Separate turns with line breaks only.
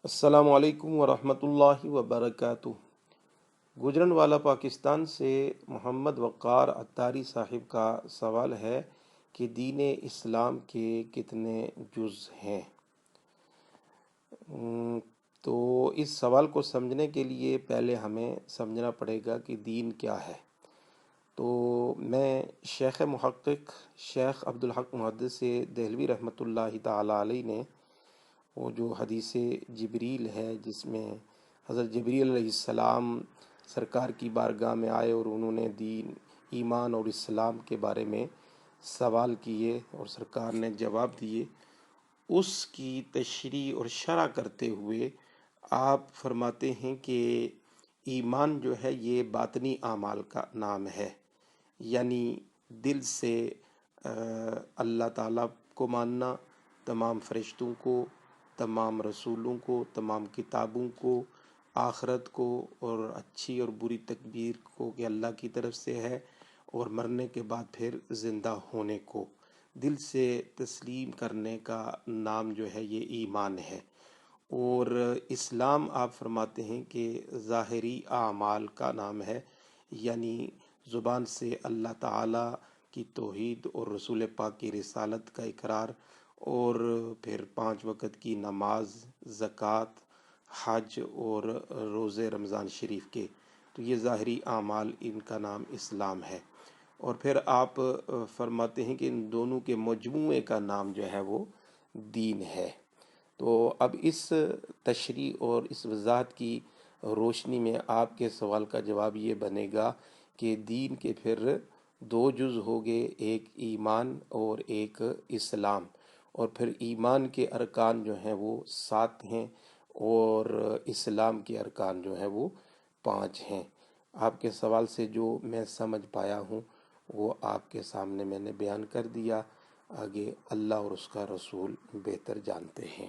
السلام علیکم ورحمۃ اللہ وبرکاتہ۔ گجرانوالہ پاکستان سے محمد وقار عطاری صاحب کا سوال ہے کہ دین اسلام کے کتنے جز ہیں؟ تو اس سوال کو سمجھنے کے لیے پہلے ہمیں سمجھنا پڑے گا کہ دین کیا ہے۔ تو میں شیخ محقق شیخ عبدالحق محدث دہلوی رحمۃ اللہ تعالیٰ علیہ نے وہ جو حدیث جبریل ہے جس میں حضرت جبریل علیہ السلام سرکار کی بارگاہ میں آئے اور انہوں نے دین ایمان اور اسلام کے بارے میں سوال کیے اور سرکار نے جواب دیے، اس کی تشریح اور شرح کرتے ہوئے آپ فرماتے ہیں کہ ایمان جو ہے یہ باطنی اعمال کا نام ہے، یعنی دل سے اللہ تعالیٰ کو ماننا، تمام فرشتوں کو، تمام رسولوں کو، تمام کتابوں کو، آخرت کو اور اچھی اور بری تقدیر کو کہ اللہ کی طرف سے ہے، اور مرنے کے بعد پھر زندہ ہونے کو دل سے تسلیم کرنے کا نام جو ہے یہ ایمان ہے۔ اور اسلام آپ فرماتے ہیں کہ ظاہری اعمال کا نام ہے، یعنی زبان سے اللہ تعالیٰ کی توحید اور رسول پاک کی رسالت کا اقرار، اور پھر 5 وقت کی نماز، زکوٰۃ، حج اور روزے رمضان شریف کے، تو یہ ظاہری اعمال، ان کا نام اسلام ہے۔ اور پھر آپ فرماتے ہیں کہ ان دونوں کے مجموعے کا نام جو ہے وہ دین ہے۔ تو اب اس تشریح اور اس وضاحت کی روشنی میں آپ کے سوال کا جواب یہ بنے گا کہ دین کے پھر 2 جز ہو گئے، ایک ایمان اور ایک اسلام، اور پھر ایمان کے ارکان جو ہیں وہ 7 ہیں اور اسلام کے ارکان جو ہیں وہ 5 ہیں۔ آپ کے سوال سے جو میں سمجھ پایا ہوں وہ آپ کے سامنے میں نے بیان کر دیا، آگے اللہ اور اس کا رسول بہتر جانتے ہیں۔